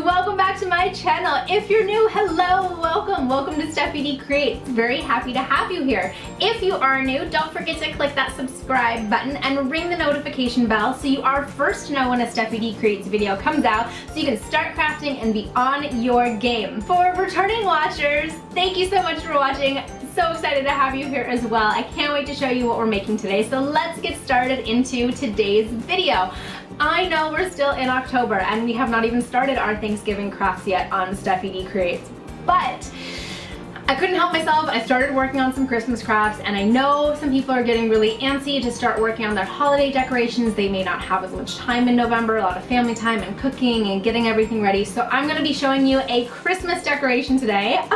welcome back to my channel. If you're new, hello, welcome to Steffi D Creates. Very happy to have you here. If you are new, don't forget to click that subscribe button and ring the notification bell so you are first to know when a Steffi D Creates video comes out so you can start crafting and be on your game. For returning watchers, thank you so much for watching. So excited to have you here as well. I can't wait to show you what we're making today. So let's get started into today's video. I know we're still in October and we have not even started our Thanksgiving crafts yet on Steffi D Creates, but I couldn't help myself. I started working on some Christmas crafts, and I know some people are getting really antsy to start working on their holiday decorations. They may not have as much time in November, a lot of family time and cooking and getting everything ready. So I'm gonna be showing you a Christmas decoration today.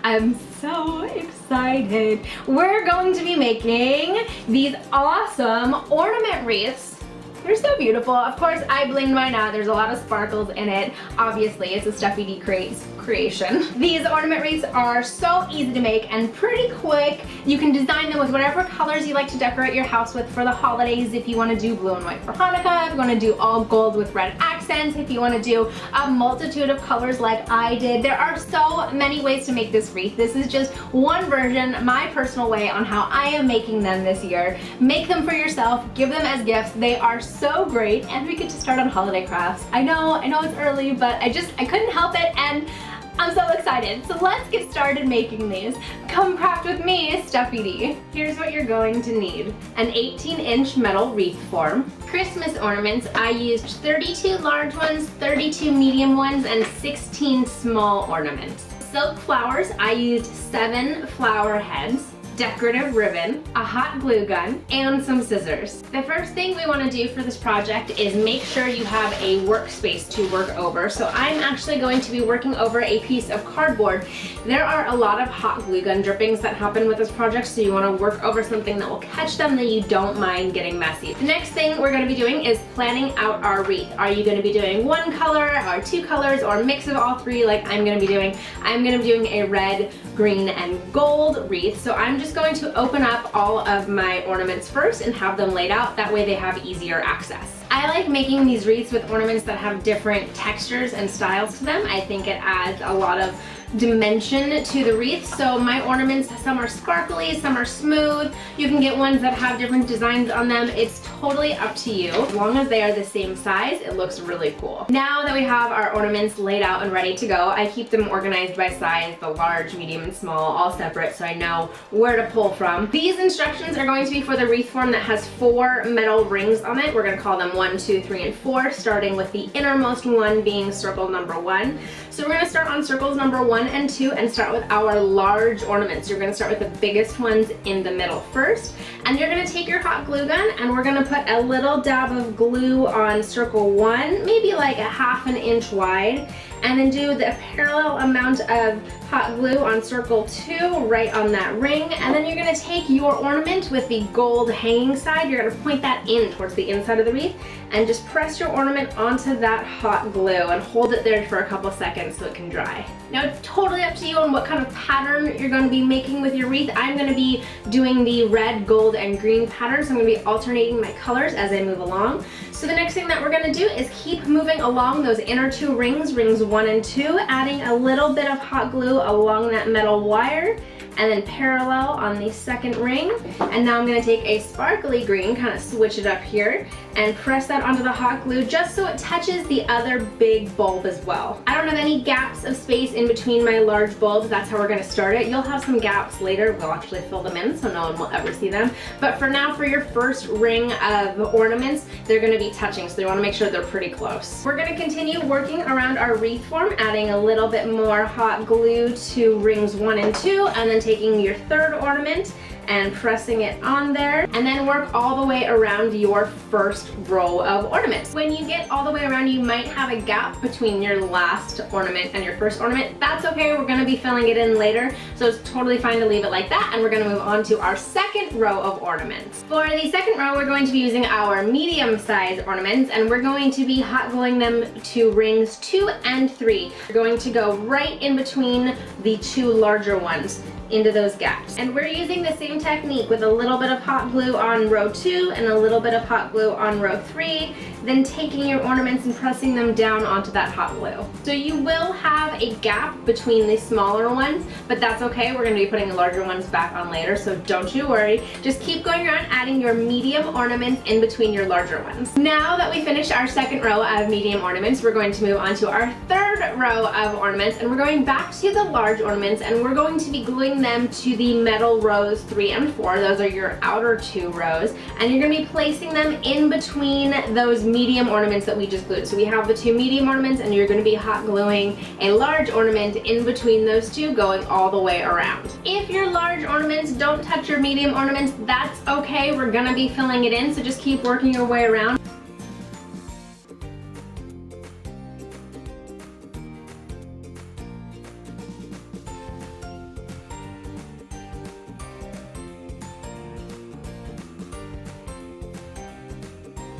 I'm so excited. We're going to be making these awesome ornament wreaths. They're so beautiful. Of course, I blinged mine out. There's a lot of sparkles in it. Obviously, it's a Steffi D Creates creation. These ornament wreaths are so easy to make and pretty quick. You can design them with whatever colors you like to decorate your house with for the holidays. If you want to do blue and white for Hanukkah, if you want to do all gold with red accents, if you want to do a multitude of colors like I did. There are so many ways to make this wreath. This is just one version, my personal way on how I am making them this year. Make them for yourself, give them as gifts. They are so great, and we get to start on holiday crafts. I know it's early, but I couldn't help it, and I'm so excited. So let's get started making these. Come craft with me, Steffi D. Here's what you're going to need. An 18-inch metal wreath form. Christmas ornaments, I used 32 large ones, 32 medium ones, and 16 small ornaments. Silk flowers, I used 7 flower heads. Decorative ribbon, a hot glue gun, and some scissors. The first thing we want to do for this project is make sure you have a workspace to work over. So I'm actually going to be working over a piece of cardboard. There are a lot of hot glue gun drippings that happen with this project, so you want to work over something that will catch them that you don't mind getting messy. The next thing we're going to be doing is planning out our wreath. Are you going to be doing one color or 2 colors or a mix of all 3 like I'm going to be doing? I'm going to be doing a red, green, and gold wreath. So I'm just going to open up all of my ornaments first and have them laid out. That way they have easier access. I like making these wreaths with ornaments that have different textures and styles to them. I think it adds a lot of dimension to the wreath. So my ornaments, some are sparkly, some are smooth. You can get ones that have different designs on them. It's totally up to you. As long as they are the same size, it looks really cool. Now that we have our ornaments laid out and ready to go, I keep them organized by size, the large, medium, and small, all separate, so I know where to pull from. These instructions are going to be for the wreath form that has 4 metal rings on it. We're going to call them 1, 2, 3, and 4, starting with the innermost one being circle number 1. So we're going to start on circles number 1 and 2 and start with our large ornaments. You're going to start with the biggest ones in the middle first, and you're going to take your hot glue gun and we're going to put a little dab of glue on circle 1, maybe like a ½ an inch wide, and then do the parallel amount of hot glue on circle 2 right on that ring. And then you're going to take your ornament with the gold hanging side, you're going to point that in towards the inside of the wreath and just press your ornament onto that hot glue and hold it there for a couple seconds so it can dry. Now it's totally up to you on what kind of pattern you're going to be making with your wreath. I'm going to be doing the red, gold, and green pattern, so I'm going to be alternating my colors as I move along. So the next thing that we're going to do is keep moving along those inner 2 rings, rings 1 and 2, adding a little bit of hot glue along that metal wire, and then parallel on the second ring. And now I'm going to take a sparkly green, kind of switch it up here, and press that onto the hot glue just so it touches the other big bulb as well. I don't have any gaps of space in between my large bulbs. That's how we're going to start it. You'll have some gaps later. We'll actually fill them in so no one will ever see them. But for now, for your first ring of ornaments, they're going to be touching, so you want to make sure they're pretty close. We're going to continue working around our wreath form, adding a little bit more hot glue to rings 1 and 2, and then taking your third ornament and pressing it on there, and then work all the way around your first row of ornaments. When you get all the way around, you might have a gap between your last ornament and your first ornament. That's okay, we're gonna be filling it in later, so it's totally fine to leave it like that, and we're gonna move on to our second row of ornaments. For the second row, we're going to be using our medium-sized ornaments, and we're going to be hot gluing them to rings 2 and 3. We're going to go right in between the 2 larger ones. into those gaps. And we're using the same technique with a little bit of hot glue on row 2 and a little bit of hot glue on row 3, then taking your ornaments and pressing them down onto that hot glue. So you will have a gap between the smaller ones, but that's okay. We're going to be putting the larger ones back on later, so don't you worry. Just keep going around adding your medium ornaments in between your larger ones. Now that we finished our second row of medium ornaments, we're going to move on to our third row of ornaments, and we're going back to the large ornaments, and we're going to be gluing them to the metal rows 3 and 4. Those are your outer 2 rows, and you're going to be placing them in between those medium ornaments that we just glued. So we have the 2 medium ornaments, and you're going to be hot gluing a large ornament in between those 2, going all the way around. If your large ornaments don't touch your medium ornaments, that's okay. We're going to be filling it in, so just keep working your way around.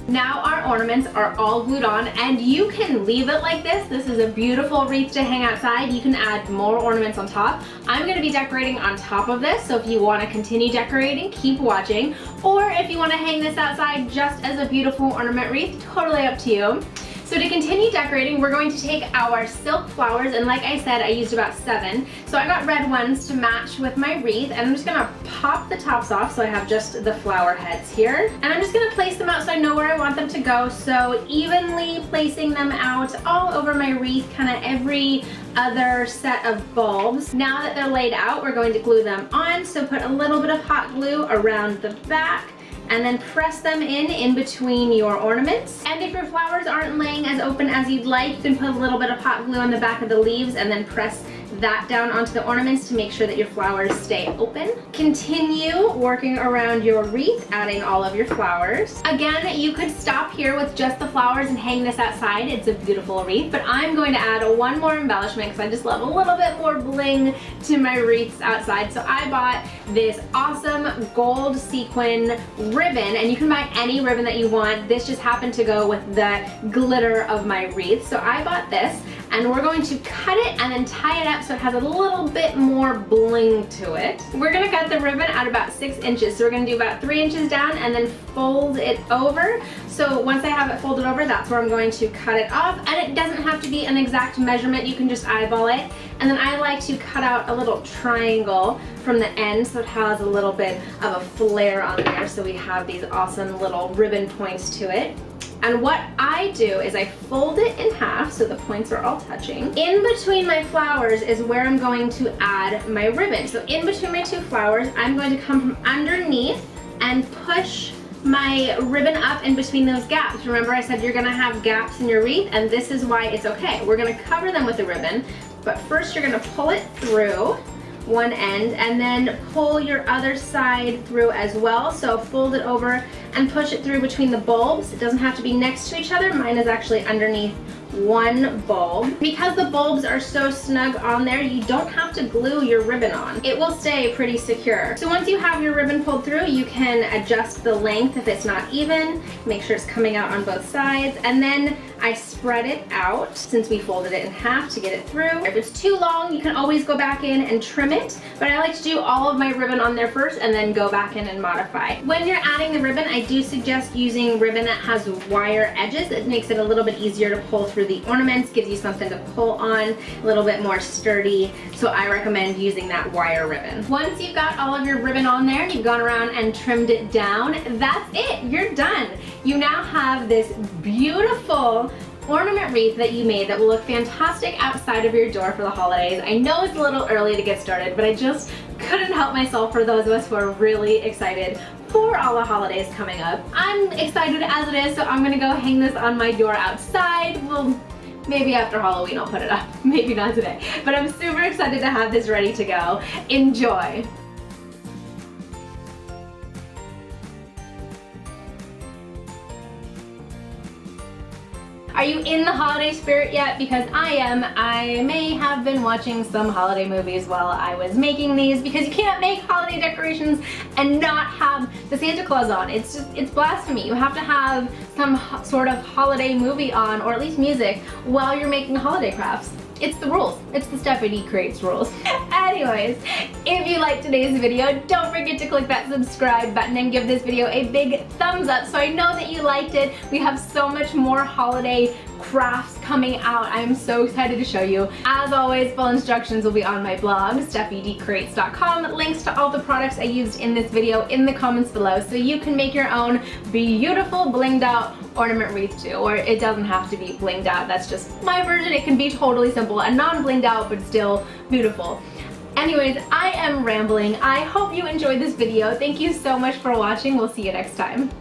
Now our ornaments are all glued on, and you can leave it like this. This is a beautiful wreath to hang outside. You can add more ornaments on top. I'm going to be decorating on top of this, so if you want to continue decorating, keep watching. Or if you want to hang this outside just as a beautiful ornament wreath, totally up to you. So to continue decorating, we're going to take our silk flowers, and like I said, I used about 7. So I got red ones to match with my wreath, and I'm just gonna pop the tops off so I have just the flower heads here. And I'm just gonna place them out so I know where I want them to go. So evenly placing them out all over my wreath, kind of every other set of bulbs. Now that they're laid out, we're going to glue them on. So put a little bit of hot glue around the back, and then press them in between your ornaments. And if your flowers aren't laying as open as you'd like, you can put a little bit of hot glue on the back of the leaves and then press that down onto the ornaments to make sure that your flowers stay open. Continue working around your wreath, adding all of your flowers. Again, you could stop here with just the flowers and hang this outside. It's a beautiful wreath, but I'm going to add one more embellishment because I just love a little bit more bling to my wreaths outside. So I bought this awesome gold sequin ribbon, and you can buy any ribbon that you want. This just happened to go with the glitter of my wreath. So I bought this, and we're going to cut it and then tie it up so it has a little bit more bling to it. We're gonna cut the ribbon at about 6 inches. So we're gonna do about 3 inches down and then fold it over. So once I have it folded over, that's where I'm going to cut it off. And it doesn't have to be an exact measurement. You can just eyeball it. And then I like to cut out a little triangle from the end so it has a little bit of a flare on there. So we have these awesome little ribbon points to it. And what I do is I fold it in half so the points are all touching. In between my flowers is where I'm going to add my ribbon. So in between my 2 flowers, I'm going to come from underneath and push my ribbon up in between those gaps. Remember I said you're gonna have gaps in your wreath, and this is why it's okay. We're gonna cover them with the ribbon, but first you're gonna pull it through one end and then pull your other side through as well. So fold it over and push it through between the bulbs. It doesn't have to be next to each other. Mine is actually underneath one bulb. Because the bulbs are so snug on there, you don't have to glue your ribbon on. It will stay pretty secure. So once you have your ribbon pulled through, you can adjust the length if it's not even, make sure it's coming out on both sides, and then I spread it out since we folded it in half to get it through. If it's too long, you can always go back in and trim it, but I like to do all of my ribbon on there first and then go back in and modify. When you're adding the ribbon, I do suggest using ribbon that has wire edges. It makes it a little bit easier to pull through the ornaments, gives you something to pull on, a little bit more sturdy, so I recommend using that wire ribbon. Once you've got all of your ribbon on there and you've gone around and trimmed it down, that's it, you're done. You now have this beautiful ornament wreath that you made that will look fantastic outside of your door for the holidays. I know it's a little early to get started, but I just couldn't help myself for those of us who are really excited for all the holidays coming up. I'm excited as it is, so I'm gonna go hang this on my door outside. Well, maybe after Halloween I'll put it up, maybe not today. But I'm super excited to have this ready to go. Enjoy. Are you in the holiday spirit yet? Because I am. I may have been watching some holiday movies while I was making these, because you can't make holiday decorations and not have the Santa Claus on. It's just, it's blasphemy. You have to have some sort of holiday movie on, or at least music, while you're making holiday crafts. It's the rules. It's the Stephanie Creates rules. Anyways, if you liked today's video, don't forget to click that subscribe button and give this video a big thumbs up so I know that you liked it. We have so much more holiday crafts coming out. I am so excited to show you. As always, full instructions will be on my blog, stephiedecorates.com. Links to all the products I used in this video in the comments below so you can make your own beautiful blinged out ornament wreath too. Or it doesn't have to be blinged out, that's just my version. It can be totally simple and non-blinged out but still beautiful. Anyways, I am rambling. I hope you enjoyed this video. Thank you so much for watching. We'll see you next time.